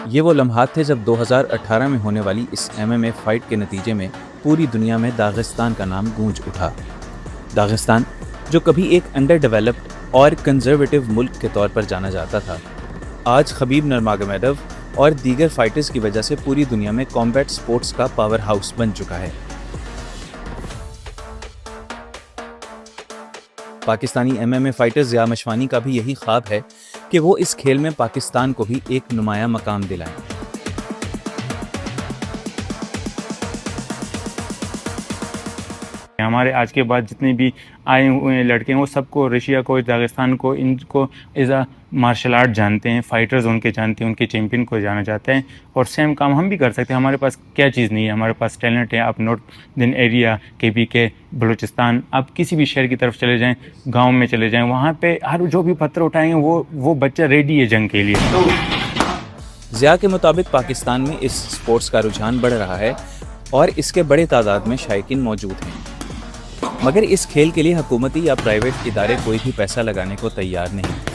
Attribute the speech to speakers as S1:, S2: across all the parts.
S1: یہ وہ لمحات تھے جب 2018 میں ہونے والی اس MMA فائٹ کے نتیجے میں پوری دنیا میں داغستان کا نام گونج اٹھا۔ داغستان جو کبھی ایک انڈر ڈیولپڈ اور کنزرویٹو ملک کے طور پر جانا جاتا تھا، آج خبیب نرماگومیڈوو اور دیگر فائٹرز کی وجہ سے پوری دنیا میں کامبیٹ سپورٹس کا پاور ہاؤس بن چکا ہے۔ پاکستانی MMA فائٹر ضیاء مشوانی کا بھی یہی خواب ہے کہ وہ اس کھیل میں پاکستان کو بھی ایک نمایاں مقام دلائیں۔
S2: ہمارے آج کے بعد جتنے بھی آئے ہوئے لڑکے ہیں وہ سب کو رشیا کو، داغستان کو، ان کو ایز اے مارشل آرٹ جانتے ہیں، فائٹرز ان کے جانتے ہیں، ان کے چیمپئن کو جانا چاہتے ہیں، اور سیم کام ہم بھی کر سکتے ہیں۔ ہمارے پاس کیا چیز نہیں ہے، ہمارے پاس ٹیلنٹ ہے۔ آپ نارتھ ایریا KPK بلوچستان، آپ کسی بھی شہر کی طرف چلے جائیں، گاؤں میں چلے جائیں، وہاں پہ ہر جو بھی پتھر اٹھائیں گے وہ بچہ ریڈی ہے جنگ کے لیے۔
S1: ضیاء کے مطابق پاکستان میں اس سپورٹس کا رجحان بڑھ رہا ہے اور اس کے بڑے تعداد میں شائقین موجود ہیں، مگر اس کھیل کے لیے حکومتی یا پرائیویٹ ادارے کوئی بھی پیسہ لگانے کو تیار نہیں۔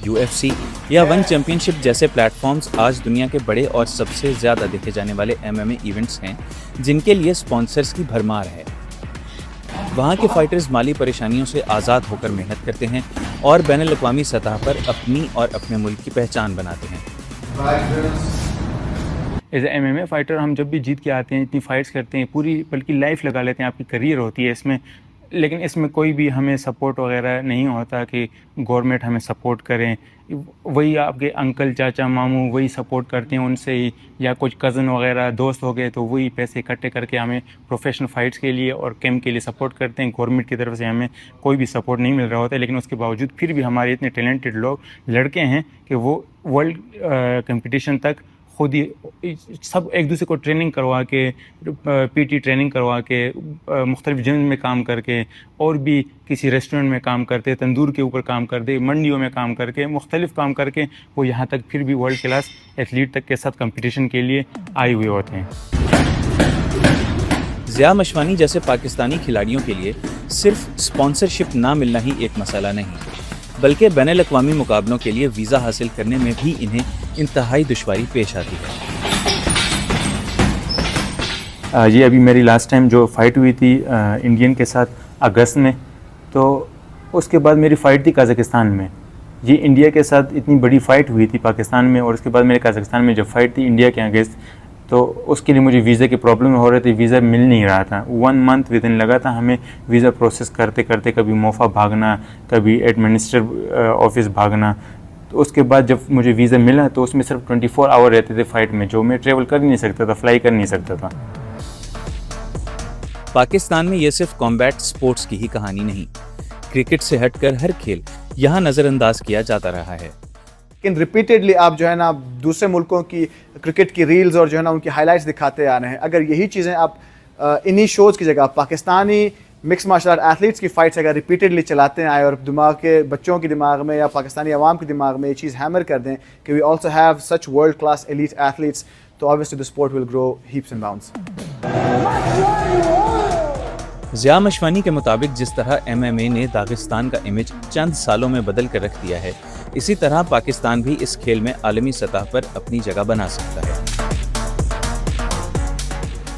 S1: UFC یا ون چیمپئن شپ جیسے پلیٹ فارمز آج دنیا کے بڑے اور سب سے زیادہ دیکھے جانے والے MMA ایونٹس ہیں جن کے لیے سپانسرز کی بھرمار ہے۔ وہاں کے فائٹرز مالی پریشانیوں سے آزاد ہو کر محنت کرتے ہیں اور بین الاقوامی سطح پر اپنی اور اپنے ملک کی پہچان بناتے ہیں۔
S2: ایز اے MMA فائٹر ہم جب بھی جیت کے آتے ہیں، اتنی فائٹس کرتے ہیں، پوری بلکہ لائف لگا لیتے ہیں، آپ کی کریئر ہوتی ہے اس میں، لیکن اس میں کوئی بھی ہمیں سپورٹ وغیرہ نہیں ہوتا کہ گورنمنٹ ہمیں سپورٹ کریں۔ وہی آپ کے انکل، چاچا، ماموں وہی سپورٹ کرتے ہیں ان سے ہی، یا کچھ کزن وغیرہ دوست ہو گئے تو وہی پیسے اکٹھے کر کے ہمیں پروفیشنل فائٹس کے لیے اور کیمپ کے لیے سپورٹ کرتے ہیں۔ گورنمنٹ کی طرف سے ہمیں کوئی بھی سپورٹ نہیں مل رہا ہوتا ہے، لیکن اس کے باوجود پھر بھی ہمارے اتنے ٹیلنٹڈ لڑکے ہیں کہ وہ ورلڈ کمپٹیشن تک خود ہی سب ایک دوسرے کو ٹریننگ کروا کے، PT ٹریننگ کروا کے، مختلف جم میں کام کر کے، اور بھی کسی ریسٹورنٹ میں کام کرتے، تندور کے اوپر کام کرتے، منڈیوں میں کام کر کے، مختلف کام کر کے وہ یہاں تک پھر بھی ورلڈ کلاس ایتھلیٹ تک کے ساتھ کمپٹیشن کے لیے آئے ہوئے ہوتے ہیں۔
S1: ضیاء مشوانی جیسے پاکستانی کھلاڑیوں کے لیے صرف سپانسرشپ نہ ملنا ہی ایک مسئلہ نہیں، بلکہ بین الاقوامی مقابلوں کے لیے ویزا حاصل کرنے میں بھی انہیں انتہائی دشواری پیش آتی ہے۔
S2: یہ ابھی میری لاسٹ ٹائم جو فائٹ ہوئی تھی انڈین کے ساتھ اگست میں، تو اس کے بعد میری فائٹ تھی قازقستان میں۔ یہ انڈیا کے ساتھ اتنی بڑی فائٹ ہوئی تھی پاکستان میں، اور اس کے بعد میرے قازقستان میں جب فائٹ تھی انڈیا کے اگینسٹ، تو اس کے لیے مجھے ویزا کی پرابلم ہو رہی تھی، ویزا مل نہیں رہا تھا۔ 1 منتھ ودن لگا تھا ہمیں ویزا پروسیس کرتے کرتے، کبھی موفا بھاگنا، کبھی ایڈمنسٹریٹو آفس بھاگنا۔ تو اس کے بعد جب مجھے ویزا ملا تو اس میں صرف 24 آور رہتے تھے فائٹ میں، جو میں ٹریول کر نہیں سکتا تھا، فلائی کر نہیں سکتا تھا۔
S1: پاکستان میں یہ صرف کامبیٹ سپورٹس کی ہی کہانی نہیں، کرکٹ سے ہٹ کر ہر کھیل یہاں نظر انداز کیا جاتا رہا ہے۔
S3: لیکن ریپیٹڈلی آپ جو ہے نا دوسرے ملکوں کی کرکٹ کی ریلز اور جو ہے نا ان کی ہائی لائٹس دکھاتے آ رہے ہیں۔ اگر یہی چیزیں آپ انہی شوز کی جگہ Pakistani mix martial art athletes کی فائٹس اگر ریپیٹڈلی چلاتے آئے اور دماغ کے بچوں کے دماغ میں یا پاکستانی عوام کے دماغ میں یہ چیز ہیمر کر دیں کہ we also have such world class elite athletes, تو obviously the sport will grow heaps and bounds۔
S1: Zia Mashwani کے مطابق جس طرح MMA نے داغستان کا امیج چند سالوں میں بدل کر رکھ دیا ہے، اسی طرح پاکستان بھی اس کھیل میں عالمی سطح پر اپنی جگہ بنا سکتا ہے۔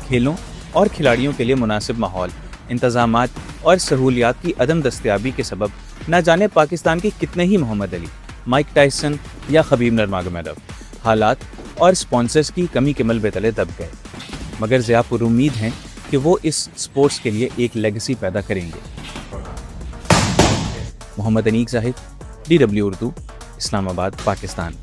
S1: کھیلوں اور کھلاڑیوں کے لیے مناسب ماحول، انتظامات اور سہولیات کی عدم دستیابی کے سبب نہ جانے پاکستان کے کتنے ہی محمد علی، مائک ٹائسن یا خبیب نرماگومیڈوو حالات اور سپانسرز کی کمی کے ملبے تلے دب گئے، مگر ضیاء پر امید ہیں کہ وہ اس سپورٹس کے لیے ایک لیگیسی پیدا کریں گے۔ محمد انیق زاہد، DW اردو، اسلام آباد، پاکستان۔